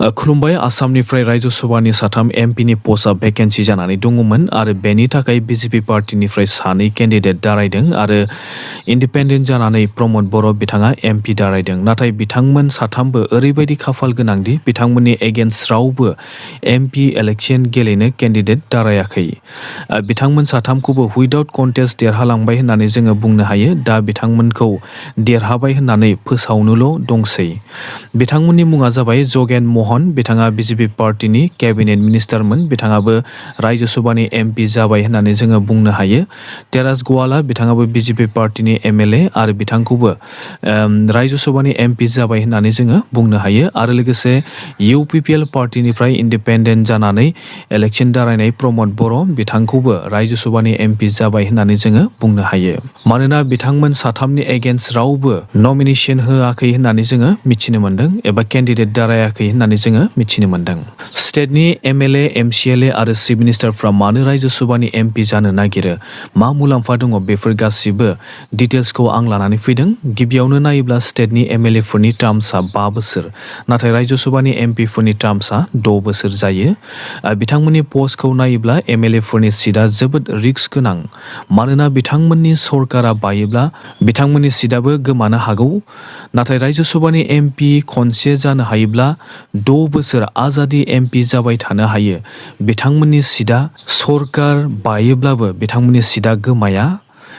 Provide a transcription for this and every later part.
खुलुमबाय। आसामनिफ्राय राज्य सभानि साथाम एमपिनि पस्टआ भेकेन्सि जानानै दङमोन आरो बेनि थाखाय बिजेपि पार्टिनिफ्राय सानै केन्डिडेट दारायदों आरो इन्डिपेन्डेन्ट जानानै प्रमद बर' बिथाङा एमपि दारायदों। नाथाय बिथांमोन साथामबो ओरैबायदि खाफाल गोनांदि बिथांमोननि एगेन्स्ट रावबो एमपि इलेक्सन गेलेनो केन्डिडेट दारायाखै। बिथांमोन साथामखौबो उइदाउट कन्टेस्ट देरहालांबाय होननानै जोङो बुंनो हायो। दा बिथांमोनखौ देरहाबाय होननानै फोसावनोल' दंसै। बिथांमोननि मुङा जाबाय जगेन महन। बिथाङा बिजेपि पार्टिनि केबिनेट मिनिस्टारमोन। बिथाङाबो राज्य सभानि एमपि जाबाय होननानै जोङो बुंनो हायो। तेरास गवाला बिथाङाबो बिजेपि पार्टिनि एमएलए आरो बिथांखौबो राज्य सभानि एमपि जाबाय होननानै जोङो बुंनो हायो। आरो लोगोसे इउपिपिएल पार्टिनिफ्राय इन्डिपेन्डेन्ट जानानै इलेक्सन दारायनाय प्रमद बर' बिथांखौबो राज्य सभानि एमपि जाबाय होननानै जोङो बुंनो हायो। मानोना बिथांमोन साथामनि एगेन्स्ट रावबो नमिनेसन होआखै होननानै जोङो मिथिनो मोन्दों एबा केन्डिडेट दारायाखै होननानै जोङो मिथिनो मोन्दों। स्टेटनि एमएलए, एमसिएलए आरो चिफ मिनिस्टारफ्रा मानो राज्य सभानि एमपि जानो नागिरो, मा मुलाम्फा दङ, बेफोर गासिबो डिटेल्सखौ आं लानानै फैदों। गिबियावनो नायोब्ला स्टेटनि एमएलएफोरनि टार्मसआ 5 बोसोर, नाथाय राज्य सभानि एमपिफोरनि टार्मसआ 6 बोसोर जायो। बिथांमोननि पस्टखौ नायोब्ला एमएलएफोरनि सिटआ जोबोद रिस्क गोनां। मानोना बिथांमोननि सरकारा बायोब्ला बिथांमोननि सिटआबो गोमानो हागौ। नाथाय राज्य सभानि एमपि खनसे जानो हायोब्ला 6 बोसोर आजादि एमपि जाबाय थानो हायो। बिथांमोननि सिटआ सरकार बायोब्लाबो बिथांमोननि सिटआ गोमाया।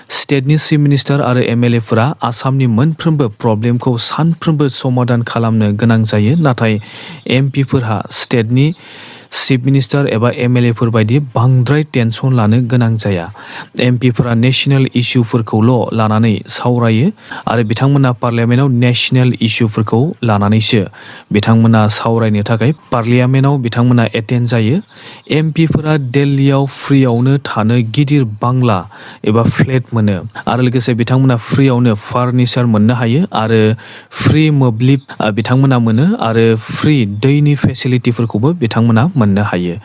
स्टेटनि चिफ मिनिस्टार आरो एमएलएफोरा आसामनि मोनफ्रोमबो प्रब्लेमखौ सानफ्रोमबो समाधान खालामनो गोनां जायो। नाथाय एमपिफोरहा स्टेटनि चिफ मिनिस्टार एबा एमएलएफोर बायदि बांद्राय टेनसन लानो गोनां जाया। एमपिफोरा नेशनेल इसुफोरखौल' लानानै सावरायो आरो बिथांमोना पार्लियामेन्टआव नेशनेल इसुफोरखौ लानानैसो बिथांमोना सावरायनो थाखाय पार्लियामेन्टआव बिथांमोना एटेन्ड जायो। एमपिफोरा दिल्लीयाव फ्रियावनो थानो गिदिर बांला एबा फ्लेट मोनो आरो लोगोसे बिथांमोना फ्रियावनो फार्निचार मोननो हायो आरो फ्रि मोब्लिब बिथांमोना मोनो आरो फ्रि दैनि फेसिलिटिफोरखौबो बिथांमोना मोननो हायो।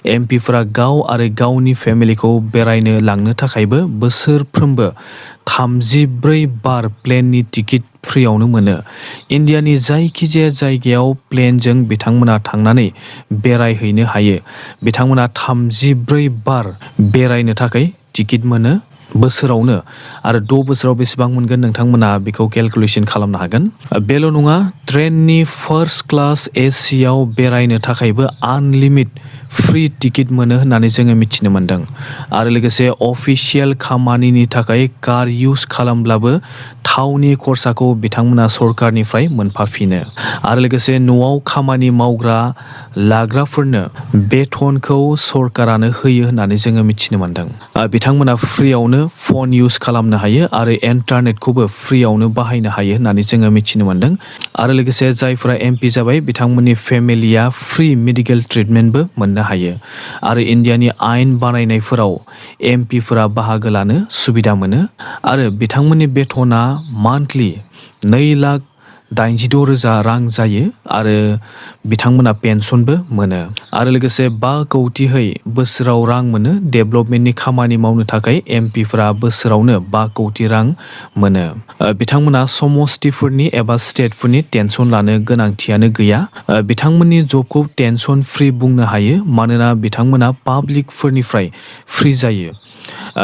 एमपिफोरा गाव आरो गावनि फेमिलिखौ बेरायनो लांनो थाखायबो बोसोरफ्रोमबो 34 बार प्लेननि टिकेट फ्रियावनो मोनो। इन्डियानि जायखिजाया जायगायाव प्लेनजों बिथांमोना थांनानै बेरायहैनो हायो। बिथांमोना 34 बार बेरायनो थाखाय टिकेट मोनो बोसोरावनो, आरो 6 बोसोराव बेसेबां मोनगोन नोंथांमोना बेखौ केलकुलेसन खालामनो हागोन। बेल' नङा, ट्रेननि फार्स्ट क्लास एसियाव बेरायनो थाखायबो आनलिमिट फ्रि टिकेट मोनो होननानै जोङो मिथिनो मोन्दों। आरो लोगोसे अफिसियेल खामानिनि थाखाय कार इउज खालामब्लाबो थावनि खरसाखौ बिथांमोना सरकारनिफ्राय मोनफाफिनो। आरो लोगोसे न'आव खामानि मावग्रा लाग्राफोरनो बेथनखौ सरकारानो होयो होननानै जोङो मिथिनो मोन्दों। बिथांमोना फ्रियावनो फन इउज खालामनो हायो आरो इन्टारनेटखौबो फ्रियावनो बाहायनो हायो होननानै जोङो मिथिनो मोन्दों। आरो लोगोसे जायफोरा एमपि जाबाय बिथांमोननि फेमिलिया फ्रि मेडिकेल ट्रिटमेन्टबो मोननो हायो। आरो इन्डियानि आयेन बानायनायफोराव एमपिफोरा बाहागो लानो सुबिदा मोनो आरो बिथांमोननि बेथना मान्थलि 2,86,000 रां जायो आरो बिथांमोना पेन्सनबो मोनो। आरो लोगोसे 5 कौटिहै बोसोराव रां मोनो। डेभेलपमेन्टनि खामानि मावनो थाखाय एमपिफोरा बोसोरावनो 5 कौटि रां मोनो। बिथांमोना समस्तिफोरनि एबा स्टेटफोरनि टेनसन लानो गोनांथियानो गैया। बिथांमोननि जबखौ टेनसन फ्रि बुंनो हायो मानोना बिथांमोना पाब्लिकफोरनिफ्राय फ्रि जायो।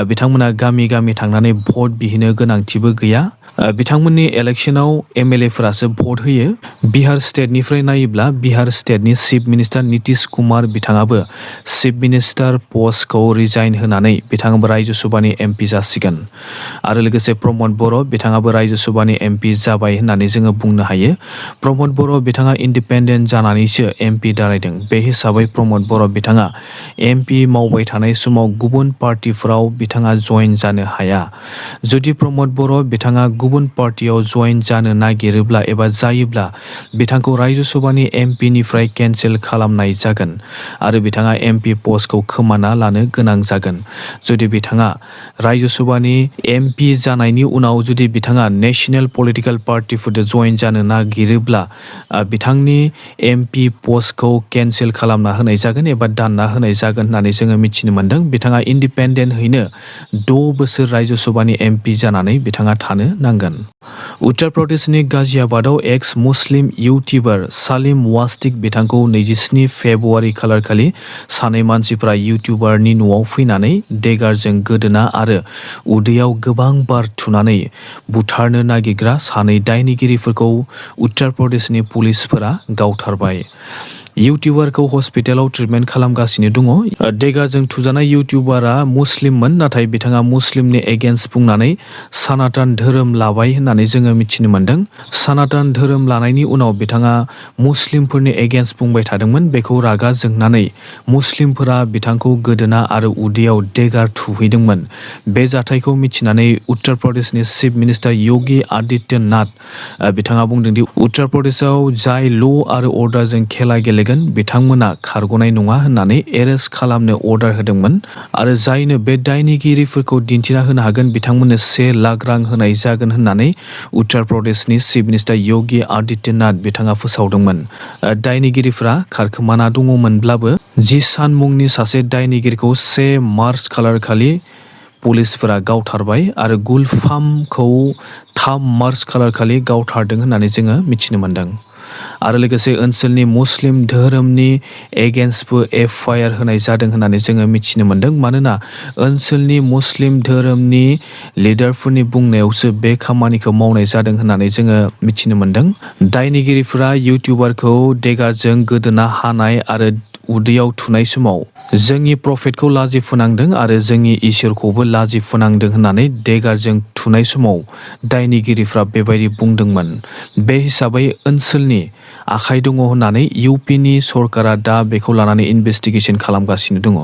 बिथांमोना गामि गामि थांनानै भट बिहैनो गोनांथिबो गैया। बिथांमोननि इलेक्सनाव एमएलएफोरासो भट होयो। बिहार स्टेटनिफ्राय नायोब्ला बिहार स्टेटनि चिफ मिनिस्टार नितीश कुमार बिथाङाबो चिफ मिनिस्टार पस्टखौ रिजाइन होनानै बिथाङाबो राज्य सभानि एमपि जासिगोन। आरो लोगोसे प्रमद बर' बिथाङाबो राज्य सभानि एमपि जाबाय होननानै जोङो बुंनो हायो। प्रमद बर' बिथाङा इन्डिपेन्डेन्ट जानानैसो एमपि दारायदों। बे हिसाबै प्रमद बर' बिथाङा एमपि मावबाय थानाय समाव गुबुन पार्टिफोराव बिथाङा जइन जानो हाया। जुदि प्रमद बर' बिथाङा गुबुन पार्टियाव जइन जानो नागिरोब्ला एबा जायोब्ला बिथांखौ राज्य सभानि एमपिनिफ्राय केन्सेल खालामनाय जागोन आरो बिथाङा एमपि पस्टखौ खोमाना लानो गोनां जागोन। जुदि बिथाङा राज्य सभानि एमपि जानायनि उनाव जुदि बिथाङा नेशनेल पलिटिकेल पार्टिफोरजों जइन जानो नागिरोब्ला बिथांनि एमपि पस्टखौ केन्सेल खालामना होनाय जागोन एबा दानना होनाय जागोन होननानै जोङो मिथिनो मोन्दों। बिथाङा इन्डिपेन्डेन्टहैनो 6 बोसोर राज्य सभानि एमपि जानानै बिथाङा थानो नांगोन। उत्तर प्रदेशनि गाजियाबादाव एक्स मुस्लिम इउटिउबार सालिम वास्तिक बिथांखौ 27 फेब्रुआरि खालारखालि सानै मानसिफ्रा इउटिउबारनि न'आव फैनानै देगारजों गोदोना आरो उदैयाव गोबां बार थुनानै बुथारनो नागिरग्रा सानै दायनिगिरिफोरखौ उत्तर प्रदेशनि पुलिसफोरा गावथारबाय। इउटिउबारखौ हस्पिटालाव ट्रिटमेन्ट खालामगासिनो दङ। देगारजों थुजानाय इउटिउबारा मुस्लिममोन, नाथाय बिथाङा मुस्लिमनि एगेन्स्ट बुंनानै सनातन धोरोम लाबाय होननानै जोङो मिथिनो मोन्दों। सनातन धोरोम लानायनि उनाव बिथाङा मुस्लिमफोरनि एगेन्स्ट बुंबाय थादोंमोन। बेखौ रागा जोंनानै मुस्लिमफोरा बिथांखौ गोदोना आरो उदैयाव देगार थुहैदोंमोन। बे जाथायखौ मिथिनानै उत्तर प्रदेशनि चिफ मिनिस्टार योगी आदित्यनाथ बिथाङा बुंदोंदि उत्तर प्रदेशआव जाय ल' आरो अर्डारजों खेला गेलेगोन बिथांमोना खारग'नाय नङा होननानै एरेस्ट खालामनो अर्डार होदोंमोन आरो जायनो बे दायनिगिरिफोरखौ दिन्थिना होनो हागोन बिथांमोननो 1 लाख रां होनाय जागोन होननानै उत्तर प्रदेशनि चिफ मिनिस्टार योगी आदित्यनाथ बिथाङा फोसावदोंमोन। दायनिगिरिफ्रा खारखोमाना दङमोनब्लाबो जिसान मुंनि सासे दायनिगिरिखौ 1 मार्च खालारखालि पुलिसफोरा गावथारबाय आरो गुलफामखौ 3 मार्च खालारखालि गावथारदों होननानै जोङो मिथिनो मोन्दों। आरो लोगोसे ओनसोलनि मुस्लिम धोरोमनि एगेन्स्टबो FIR होनाय जादों होननानै जोङो मिथिनो मोन्दों। मानोना ओनसोलनि मुस्लिम धोरोमनि लिडारफोरनि बुंनायावसो बे खामानिखौ मावनाय जादों होननानै जोङो मिथिनो मोन्दों। दायनिगिरिफोरा इउटिउबारखौ देगारजों गोदोना हानाय आरो उदैयाव थुनाय समाव जोंनि प्रफेटखौ लाजि फोनांदों आरो जोंनि इसोरखौबो लाजि फोनांदों होननानै देगारजों थुनाय समाव दायनिगिरिफ्रा बेबायदि बुंदोंमोन। बे हिसाबै ओनसोलनि आखाइ दङ होननानै UPनि सरकारा दा बेखौ लानानै इनभेस्टिगेसन खालामगासिनो दङ।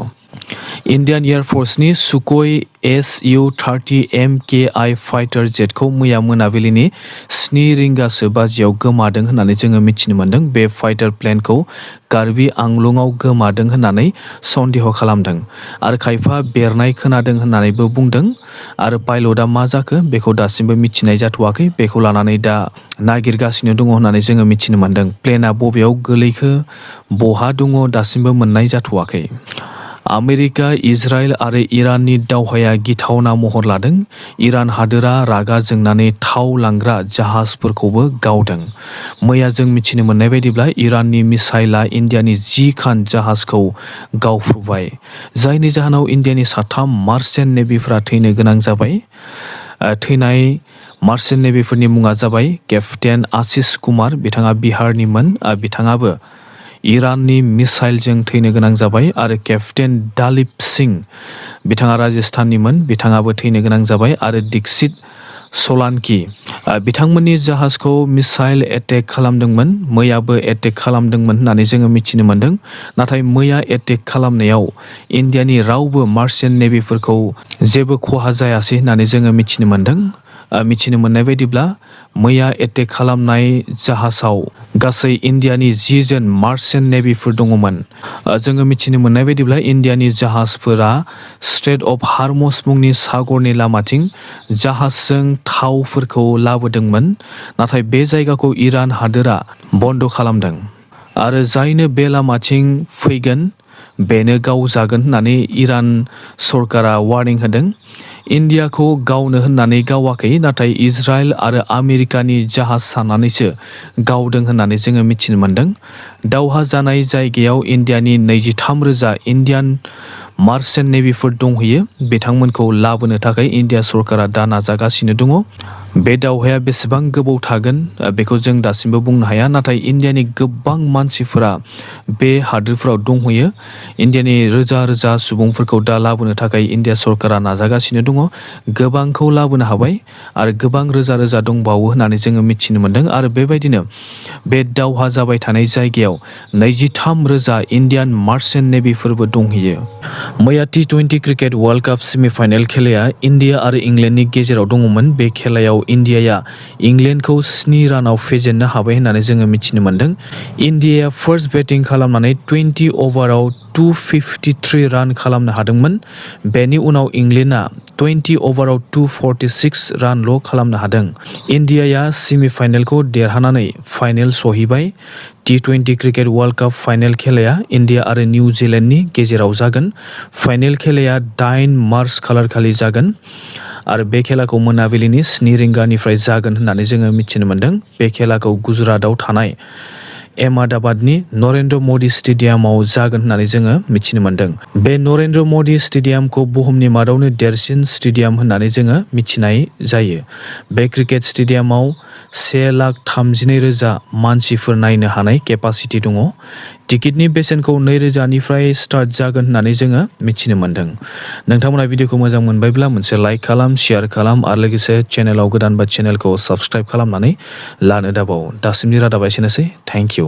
इन्डियान एयार फर्सनि सुखोई Su-30 MKI फाइटार जेटखौ मैया मोनाबिलिनि 7 रिंगासो बाजियाव गोमादों होननानै जोङो मिथिनो मोन्दों। बे फाइटार प्लेनखौ कार्बि आंलंआव गोमादों होननानै सन्देह खालामदों आरो खायफा बेरनाय खोनादों होननानैबो बुंदों आरो पाइलटआ मा जाखो बेखौ दासिमबो मिथिनाय जाथ'वाखै। बेखौ लानानै दा नागिरगासिनो दङ होननानै जोङो मिथिनो मोन्दों। प्लेनआ बबेयाव गोलैखो बहा दङ दासिमबो मोननाय जाथ'वाखै। आमेरिका, इजराइल आरो इराननि दावहाया गिथावना महर लादों। इरान हादोरा रागा जोंनानै थाव लांग्रा जाहाजफोरखौबो गावदों। मैया जों मिथिनो मोननाय बायदिब्ला इराननि मिसाइला इन्डियानि 10 खान जाहाजखौ गावफ्रुबाय, जायनि जाहोनाव इन्डियानि 3 मार्चेन्ट नेभिफोरा थैनो गोनां जाबाय। थैनाय मार्चेन्ट नेभिफोरनि मुङा जाबाय केप्टेन आशीष कुमार, बिथाङा बिहारनिमोन। बिथाङाबो इराननि मिसाइलजों थैनो गोनां जाबाय आरो केप्टेन दालिप सिंह, बिथाङा राजस्थाननिमोन, बिथाङाबो थैनो गोनां जाबाय आरो दीक्षित सलानकि, बिथांमोननि जाहाजखौ मिसाइल एटेक खालामदोंमोन, मैयाबो एटेक खालामदोंमोन होननानै जोङो मिथिनो मोन्दों। नाथाय मैया एटेक खालामनायाव इन्डियानि रावबो मार्चेन्ट नेभिफोरखौ जेबो खहा जायासै होननानै जोङो मिथिनो मोन्दों। मिथिनो मोननाय बायदिब्ला मैया एटेक खालामनाय जाहाजाव गासै इन्डियानि 10 जन मार्चेन्ट नेभिफोर दङमोन। जोङो मिथिनो मोननाय बायदिब्ला इन्डियानि जाहाजफोरा स्ट्रेट अफ हार्मस मुंनि सागरनि लामाथिं जाहाजजों थावफोरखौ लाबोदोंमोन, नाथाय बे जायगाखौ इरान हादोरा बन्द' खालामदों आरो जायनो बे लामाथिं फैगोन बेनो गावजागोन होननानै इरान सरकारा वार्निं होदों। इन्डियाखौ गावनो होननानै गावाखै, नाथाय इजराइल आरो आमेरिकानि जाहाज साननानैसो गावदों होननानै जोङो मिथिनो मोन्दों। दावहा जानाय जायगायाव इन्डियानि 23,000 इन्डियान मार्चेन्ट नेभिफोर दंहैयो। बिथांमोनखौ लाबोनो थाखाय इन्डिया सरकारा दा नाजागासिनो दङ। बे दावहाया बेसेबां गोबाव थागोन बेखौ जों दासिमबो बुंनो हाया, नाथाय इन्डियानि गोबां मानसिफोरा बे हादोरफोराव दंहैयो। इन्डियानि रोजा रोजा सुबुंफोरखौ दा लाबोनो थाखाय इन्डिया सरकारा नाजागासिनो दङ। गोबांखौ लाबोनो हाबाय आरो गोबां रोजा रोजा दंबावो होननानै जोङो मिथिनो मोन्दों आरो बेबायदिनो बे दावहा जाबाय थानाय जायगायाव 23,000 इन्डियान मार्चेन्ट नेभिफोरबो दंहैयो। मैया T20 क्रिकेट वर्ल्ड काप सेमिफाइनेल खेलाया इन्डिया आरो इंलेन्डनि गेजेराव दङमोन। बे खेलायाव इन्डियाया इंलेन्डखौ 7 रानाव फेजेननो हाबाय होननानै जोङो मिथिनो मोन्दों। इन्डियाया फार्स्ट बेटिं खालामनानै 20 अभाराव 253 रान खालामनो हादोंमोन। बेनि उनाव इंलेन्डआ 20 अभाराव 246 रानल' खालामनो हादों। इन्डियाया सेमिफाइनेलखौ देरहानानै फाइनेल सहैबाय। T20 cricket world cup final खेलाया इन्डिया आरो निउजिलेन्डनि गेजेराव जागोन। फाइनेल खेलाया 8 मार्च खालारखालि जागोन आरो बे खेलाखौ मोनाबिलिनि 7 रिंगानिफ्राय जागोन होननानै जोङो मिथिनो मोन्दों। बे खेलाखौ गुजरातआव थानाय एहमदाबादनि नरेन्द्र मदि स्टेडियामाव जागोन होननानै जोङो मिथिनो मोन्दों। बे नरेन्द्र मदि स्टेडियामखौ बुहुमनि मादावनो देरसिन स्टेडियाम होननानै जोङो मिथिनाय जायो। बे क्रिकेट स्टेडियामाव 1,32,000 मानसिफोर नायनो हानाय केपासिटि दङ। टिकेटनि बेसेनखौ 2,000निफ्राय स्टार्ट जागोन होननानै जोङो मिथिनो मोन्दों। नोंथांमोना भिडिअखौ मोजां मोनबायब्ला मोनसे लाइक खालाम, शेयार खालाम आरो लोगोसे चेनेलाव गोदानबा चेनेलखौ साबस्क्राइब खालामनानै लानो दाबाव। दासिमनि रादाबा एसेनोसै। Thank you.